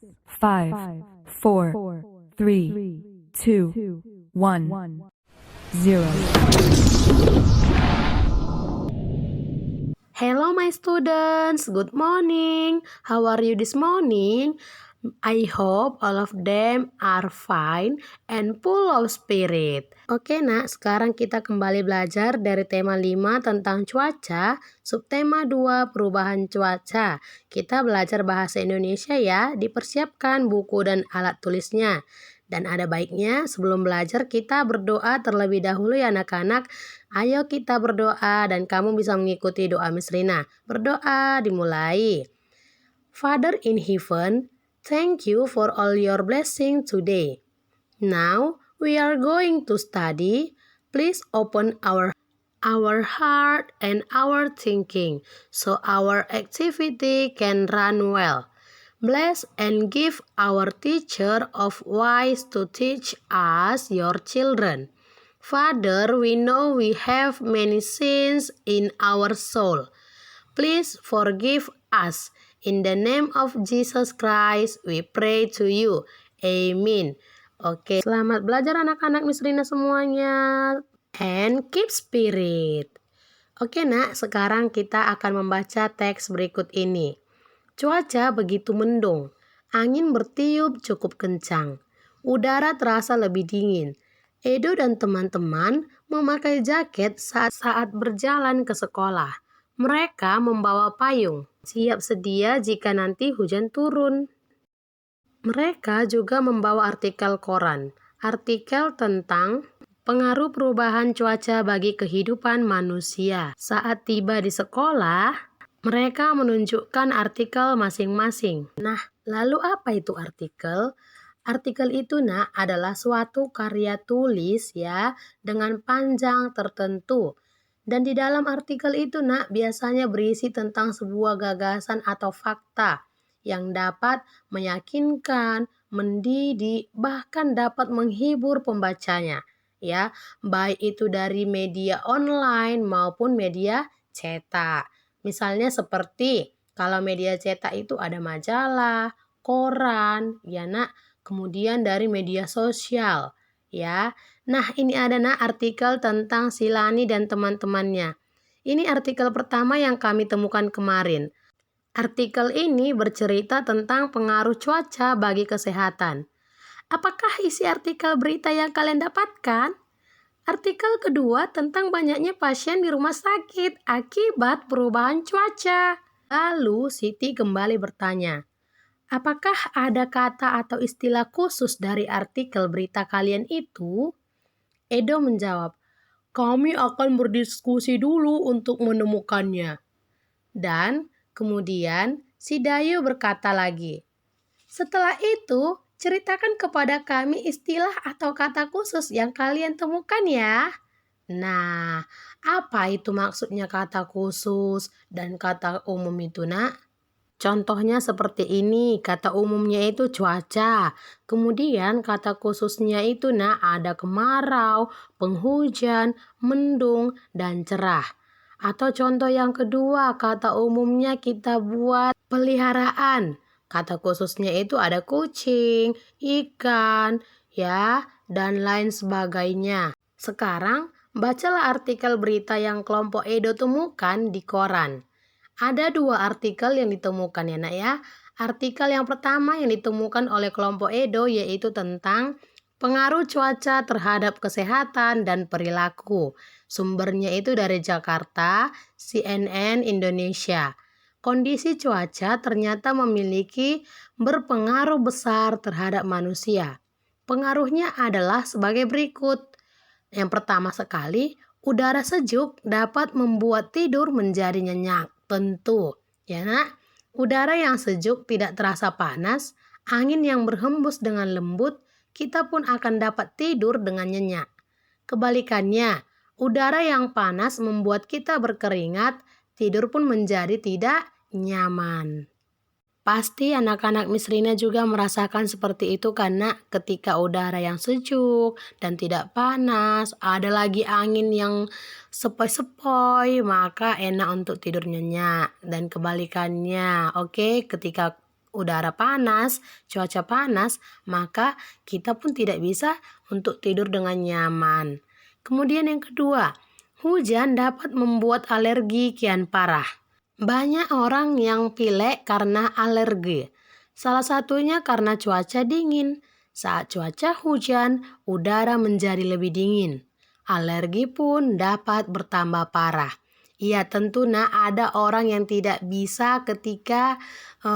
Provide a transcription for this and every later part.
5, 4, 3, 2, 1, 0. Hello my students, good morning. How are you this morning? I hope all of them are fine and full of spirit. Oke nak, sekarang kita kembali belajar dari tema 5 tentang cuaca, subtema 2 perubahan cuaca. Kita belajar bahasa Indonesia ya, dipersiapkan buku dan alat tulisnya. Dan ada baiknya sebelum belajar kita berdoa terlebih dahulu ya anak-anak. Ayo kita berdoa dan kamu bisa mengikuti doa Miss Rina. Berdoa dimulai. Father in heaven, thank you for all your blessing today. Now we are going to study. Please open our heart and our thinking so our activity can run well. Bless and give our teacher of wise to teach us your children. Father, we know we have many sins in our soul. Please forgive us. In the name of Jesus Christ, we pray to you. Amen. Oke, selamat belajar anak-anak Miss Rina semuanya. And keep spirit. Oke nak, sekarang kita akan membaca teks berikut ini. Cuaca begitu mendung, angin bertiup cukup kencang, udara terasa lebih dingin. Edo dan teman-teman memakai jaket saat berjalan ke sekolah. Mereka membawa payung, siap sedia jika nanti hujan turun. Mereka juga membawa artikel koran, artikel tentang pengaruh perubahan cuaca bagi kehidupan manusia. Saat tiba di sekolah, mereka menunjukkan artikel masing-masing. Nah, lalu apa itu artikel? Artikel itu adalah suatu karya tulis ya dengan panjang tertentu. Dan di dalam artikel itu biasanya berisi tentang sebuah gagasan atau fakta yang dapat meyakinkan, mendidik, bahkan dapat menghibur pembacanya. Ya, baik itu dari media online maupun media cetak. Misalnya seperti kalau media cetak itu ada majalah, koran, ya nak, kemudian dari media sosial, ya. Nah, ini ada artikel tentang Silani dan teman-temannya. Ini artikel pertama yang kami temukan kemarin. Artikel ini bercerita tentang pengaruh cuaca bagi kesehatan. Apakah isi artikel berita yang kalian dapatkan? Artikel kedua tentang banyaknya pasien di rumah sakit akibat perubahan cuaca. Lalu Siti kembali bertanya, apakah ada kata atau istilah khusus dari artikel berita kalian itu? Edo menjawab, kami akan berdiskusi dulu untuk menemukannya. Dan kemudian si Dayu berkata lagi, setelah itu ceritakan kepada kami istilah atau kata khusus yang kalian temukan ya. Nah, apa itu maksudnya kata khusus dan kata umum itu nak? Contohnya seperti ini, kata umumnya itu cuaca. Kemudian kata khususnya itu ada kemarau, penghujan, mendung, dan cerah. Atau contoh yang kedua, kata umumnya kita buat peliharaan. Kata khususnya itu ada kucing, ikan, ya, dan lain sebagainya. Sekarang, bacalah artikel berita yang kelompok Edo temukan di koran. Ada 2 artikel yang ditemukan ya nak ya. Artikel yang pertama yang ditemukan oleh kelompok Edo yaitu tentang pengaruh cuaca terhadap kesehatan dan perilaku. Sumbernya itu dari Jakarta, CNN Indonesia. Kondisi cuaca ternyata memiliki berpengaruh besar terhadap manusia. Pengaruhnya adalah sebagai berikut. Yang pertama sekali, udara sejuk dapat membuat tidur menjadi nyenyak. Tentu, ya nak, udara yang sejuk tidak terasa panas, angin yang berhembus dengan lembut, kita pun akan dapat tidur dengan nyenyak. Kebalikannya, udara yang panas membuat kita berkeringat, tidur pun menjadi tidak nyaman. Pasti anak-anak Miss Rina juga merasakan seperti itu karena ketika udara yang sejuk dan tidak panas, ada lagi angin yang sepoi-sepoi, maka enak untuk tidur nyenyak. Dan kebalikannya, oke, ketika udara panas, cuaca panas, maka kita pun tidak bisa untuk tidur dengan nyaman. Kemudian yang kedua, hujan dapat membuat alergi kian parah. Banyak orang yang pilek karena alergi. Salah satunya karena cuaca dingin. Saat cuaca hujan, udara menjadi lebih dingin. Alergi pun dapat bertambah parah. Ya tentu ada orang yang tidak bisa ketika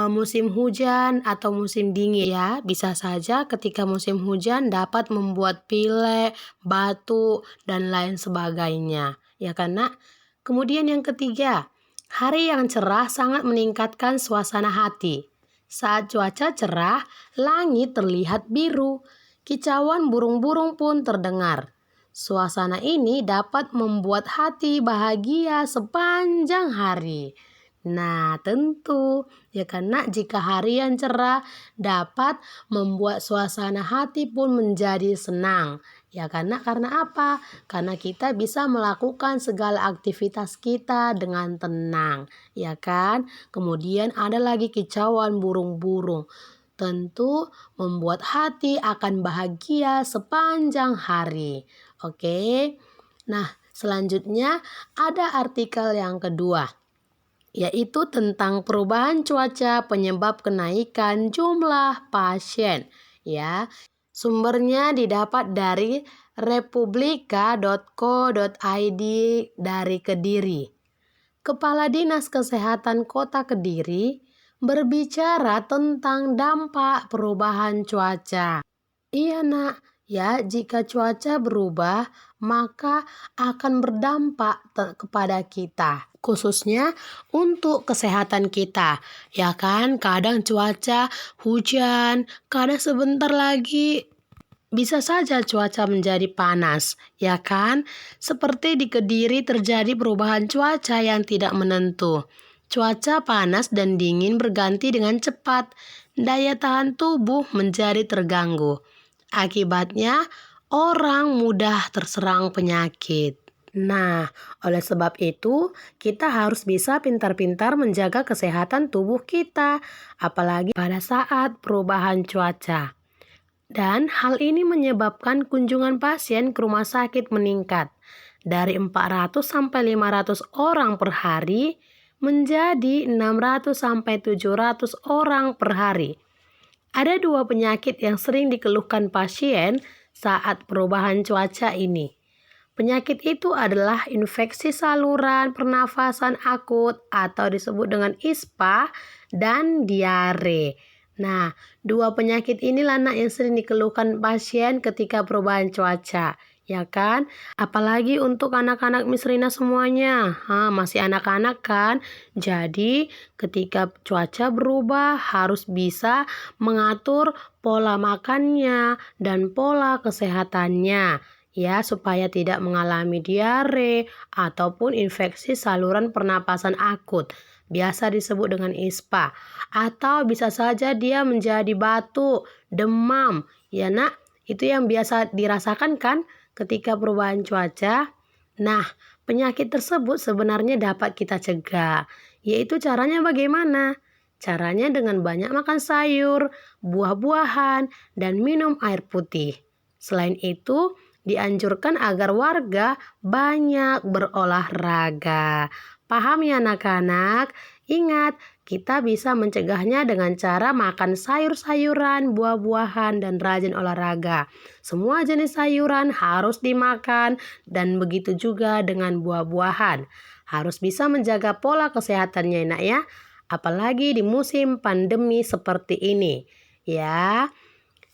musim hujan atau musim dingin ya. Bisa saja ketika musim hujan dapat membuat pilek, batuk, dan lain sebagainya. Ya kan nak? Kemudian yang ketiga, hari yang cerah sangat meningkatkan suasana hati. Saat cuaca cerah, langit terlihat biru. Kicauan burung-burung pun terdengar. Suasana ini dapat membuat hati bahagia sepanjang hari. Nah, tentu ya karena jika hari yang cerah dapat membuat suasana hati pun menjadi senang. Ya karena apa? Karena kita bisa melakukan segala aktivitas kita dengan tenang, ya kan? Kemudian ada lagi kicauan burung-burung. Tentu membuat hati akan bahagia sepanjang hari. Oke. Nah, selanjutnya ada artikel yang kedua, yaitu tentang perubahan cuaca penyebab kenaikan jumlah pasien. Ya, sumbernya didapat dari republika.co.id dari Kediri. Kepala Dinas Kesehatan Kota Kediri berbicara tentang dampak perubahan cuaca. Iya nak, ya jika cuaca berubah maka akan berdampak kepada kita, khususnya untuk kesehatan kita. Ya kan, kadang cuaca hujan, kadang sebentar lagi bisa saja cuaca menjadi panas, ya kan? Seperti di Kediri terjadi perubahan cuaca yang tidak menentu. Cuaca panas dan dingin berganti dengan cepat. Daya tahan tubuh menjadi terganggu. Akibatnya, orang mudah terserang penyakit. Nah, oleh sebab itu, kita harus bisa pintar-pintar menjaga kesehatan tubuh kita, apalagi pada saat perubahan cuaca. Dan hal ini menyebabkan kunjungan pasien ke rumah sakit meningkat dari 400 sampai 500 orang per hari menjadi 600 sampai 700 orang per hari. Ada dua penyakit yang sering dikeluhkan pasien saat perubahan cuaca ini. Penyakit itu adalah infeksi saluran pernafasan akut atau disebut dengan ISPA dan diare. Nah, dua penyakit inilah yang sering dikeluhkan pasien ketika perubahan cuaca, ya kan? Apalagi untuk anak-anak Miss Rina semuanya, masih anak-anak kan? Jadi, ketika cuaca berubah harus bisa mengatur pola makannya dan pola kesehatannya, ya supaya tidak mengalami diare ataupun infeksi saluran pernapasan akut. Biasa disebut dengan ISPA, atau bisa saja dia menjadi batuk, demam. Ya nak, itu yang biasa dirasakan kan ketika perubahan cuaca. Nah, penyakit tersebut sebenarnya dapat kita cegah. Yaitu caranya bagaimana? Caranya dengan banyak makan sayur, buah-buahan, dan minum air putih. Selain itu, dianjurkan agar warga banyak berolahraga. Paham ya anak-anak? Ingat, kita bisa mencegahnya dengan cara makan sayur-sayuran, buah-buahan, dan rajin olahraga. Semua jenis sayuran harus dimakan dan begitu juga dengan buah-buahan. Harus bisa menjaga pola kesehatannya nak ya. Apalagi di musim pandemi seperti ini. Ya.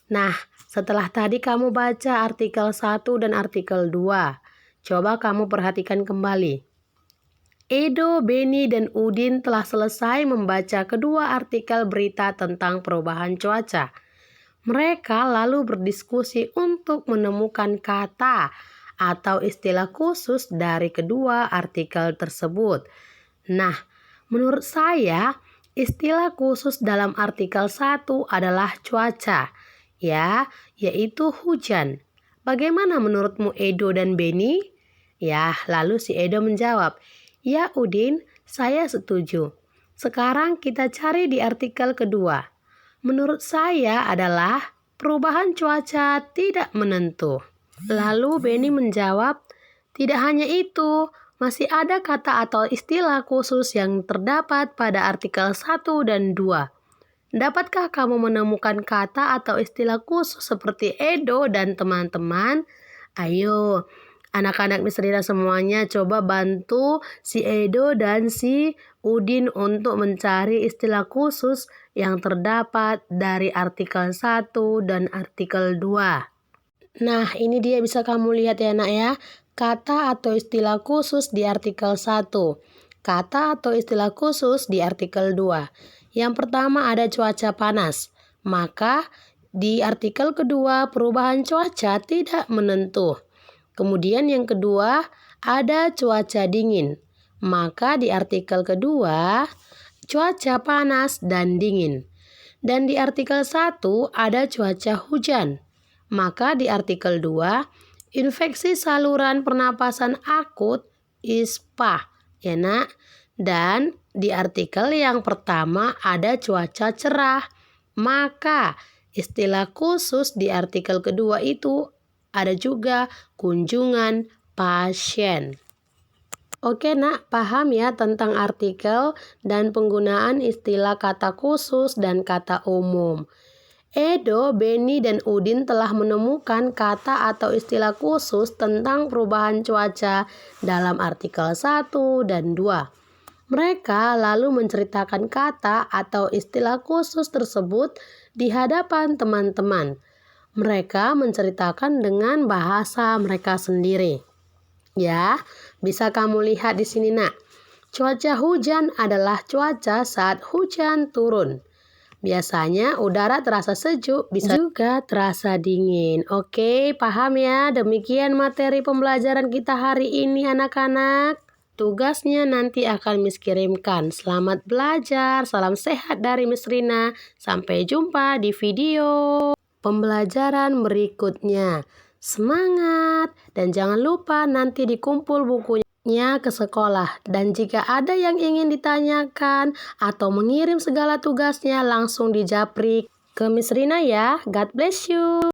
Nah, setelah tadi kamu baca artikel 1 dan artikel 2. Coba kamu perhatikan kembali. Edo, Beni, dan Udin telah selesai membaca kedua artikel berita tentang perubahan cuaca. Mereka lalu berdiskusi untuk menemukan kata atau istilah khusus dari kedua artikel tersebut. Nah, menurut saya, istilah khusus dalam artikel 1 adalah cuaca, ya, yaitu hujan. Bagaimana menurutmu Edo dan Beni? Ya, lalu si Edo menjawab, "Ya Udin, saya setuju. Sekarang kita cari di artikel kedua. Menurut saya adalah perubahan cuaca tidak menentu. Lalu Benny menjawab, tidak hanya itu, masih ada kata atau istilah khusus yang terdapat pada artikel 1 dan 2. Dapatkah kamu menemukan kata atau istilah khusus seperti Edo dan teman-teman? Ayo, anak-anak Miss Rina semuanya coba bantu si Edo dan si Udin untuk mencari istilah khusus yang terdapat dari artikel 1 dan artikel 2. Nah, ini dia bisa kamu lihat ya nak ya. Kata atau istilah khusus di artikel 1. Kata atau istilah khusus di artikel 2. Yang pertama ada cuaca panas. Maka di artikel kedua perubahan cuaca tidak menentu. Kemudian yang kedua ada cuaca dingin. Maka di artikel kedua cuaca panas dan dingin. Dan di artikel 1 ada cuaca hujan. Maka di artikel 2 infeksi saluran pernapasan akut ISPA. Ya nak? Dan di artikel yang pertama ada cuaca cerah. Maka istilah khusus di artikel kedua itu ada juga kunjungan pasien. Oke nak, paham ya tentang artikel dan penggunaan istilah kata khusus dan kata umum. Edo, Benny, dan Udin telah menemukan kata atau istilah khusus tentang perubahan cuaca dalam artikel 1 dan 2. Mereka lalu menceritakan kata atau istilah khusus tersebut di hadapan teman-teman. Mereka menceritakan dengan bahasa mereka sendiri. Ya, bisa kamu lihat di sini nak. Cuaca hujan adalah cuaca saat hujan turun. Biasanya udara terasa sejuk, bisa juga terasa dingin. Oke, paham ya? Demikian materi pembelajaran kita hari ini anak-anak. Tugasnya nanti akan Miss kirimkan. Selamat belajar, salam sehat dari Miss Rina. Sampai jumpa di video pembelajaran berikutnya. Semangat! Dan jangan lupa nanti dikumpul bukunya ke sekolah. Dan jika ada yang ingin ditanyakan atau mengirim segala tugasnya langsung di japri ke Miss Rina ya. God bless you.